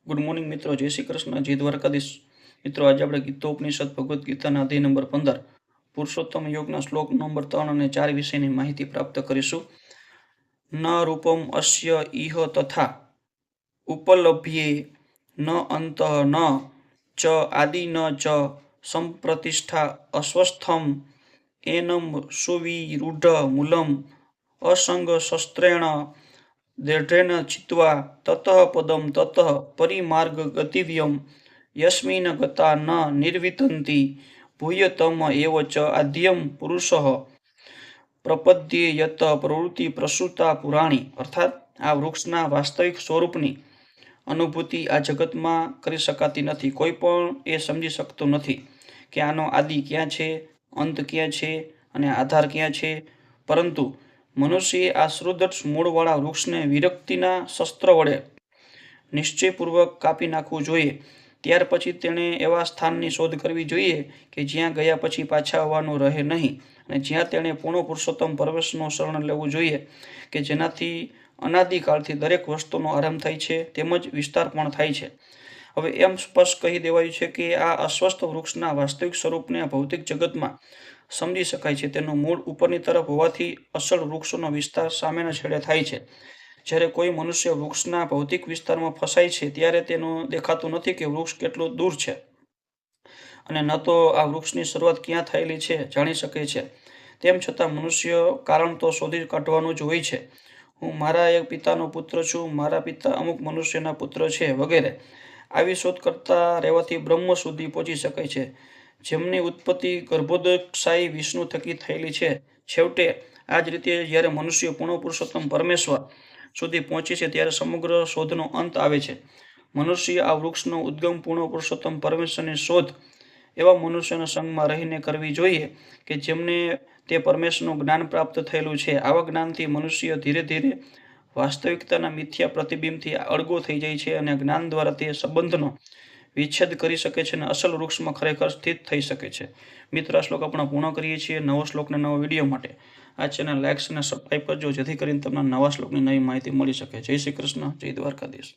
Good morning મિત્રો, જય શ્રી કૃષ્ણ, જય દ્વારકાધીશ. મિત્રો, આજે આપણે ગીતોપનિષદ ભગવદ્ ગીતાના અધ્યાય નંબર 15 પુરુષોત્તમ યોગના શ્લોક નંબર 3 અને 4 વિષયની માહિતી પ્રાપ્ત કરીશું. ન રૂપમ અસ્ય ઇહ તથા ઉપલભ્યે ન અંતઃ ન ચ આદિ ન ચ સંપ્રતિષ્ઠા અસ્વસ્થમ એનમ સુવિરૂઢ મૂલમ અસંગ શસ્ત્રેણ દૃઢેન ચિત્વા તતઃ પદમ તતઃ પરિમાર્ગ ગતિવ્યમ યસ્મિન ગતા ન નિર્વિતંતિ ભૂયતમ એવ ચ આદ્યમ પુરુષઃ પ્રપદ્યે યત પ્રવૃત્તિ પ્રસૂતા પુરાણી. અર્થાત આ વૃક્ષના વાસ્તવિક સ્વરૂપની અનુભૂતિ આ જગતમાં કરી શકાતી નથી. કોઈ પણ એ સમજી શકતું નથી કે આનો આદિ ક્યાં છે, અંત ક્યાં છે અને આધાર ક્યાં છે. પરંતુ મનુષ્યએ આ શ્રુદઢ મૂળવાળા વૃક્ષને વિરક્તિના શસ્ત્ર વડે નિશ્ચયપૂર્વક કાપી નાખવું જોઈએ. ત્યાર પછી તેણે એવા સ્થાનની શોધ કરવી જોઈએ કે જ્યાં ગયા પછી પાછા આવવાનું રહે નહીં, અને જ્યાં તેણે પૂર્ણ પુરુષોત્તમ પરમેશ્વરનું શરણ લેવું જોઈએ કે જેનાથી અનાદિકાળથી દરેક વસ્તુનો આરંભ થાય છે તેમજ વિસ્તાર પણ થાય છે. હવે એમ સ્પષ્ટ કહી દેવાયું છે કે આ અસ્વસ્થ વૃક્ષના વાસ્તવિક સ્વરૂપને આ ભૌતિક જગતમાં સમજી શકાય છે. તેનું મૂળ ઉપરની તરફ હોવાથી અસલ વૃક્ષોનો વિસ્તાર સામેના છેડે થાય છે. જ્યારે કોઈ મનુષ્ય વૃક્ષના ભૌતિક વિસ્તારમાં ફસાય છે ત્યારે તેનું દેખાતું નથી કે વૃક્ષ કેટલું દૂર છે, અને ન તો આ વૃક્ષની શરૂઆત ક્યાં થયેલી છે જાણી શકે છે. તેમ છતાં મનુષ્ય કારણ તો શોધી કાઢવાનું જ હોય છે. હું મારા એક પિતાનો પુત્ર છું, મારા પિતા અમુક મનુષ્યના પુત્ર છે વગેરે. આવી શોધ કરતા રહેવાથી બ્રહ્મ સુધી પહોંચી શકાય છે, જેમની ઉત્પત્તિ ગર્ભોદકશાહી વિષ્ણુ થકી થયેલી છે. છેવટે આ જ રીતે જ્યારે મનુષ્ય પૂર્ણ પુરુષોત્તમ પરમેશ્વર સુધી પહોંચે છે ત્યારે સમગ્ર શોધનો અંત આવે છે. મનુષ્ય આ વૃક્ષનો ઉદ્ગમ પૂર્ણ પુરુષોત્તમ પરમેશ્વરની શોધ એવા મનુષ્યના સંગમાં રહીને કરવી જોઈએ કે જેમને તે પરમેશ્વરનું જ્ઞાન પ્રાપ્ત થયેલું છે. આવા જ્ઞાનથી મનુષ્ય ધીરે ધીરે વાસ્તવિકતાના મિથ્યા પ્રતિબિંબથી અળગો થઈ જાય છે અને જ્ઞાન દ્વારા તે સંબંધનો વિચ્છેદ કરી શકે છે અને અસલ વૃક્ષમાં ખરેખર સ્થિત થઈ શકે છે. મિત્રો, આ શ્લોક આપણે પૂર્ણ કરીએ છીએ. નવો શ્લોકને નવો વિડીયો માટે આ ચેનલ લાઇક અને સબસ્ક્રાઈબ કરજો, જેથી કરીને તમને નવા શ્લોકની નવી માહિતી મળી શકે. જય શ્રી કૃષ્ણ, જય દ્વારકાધીશ.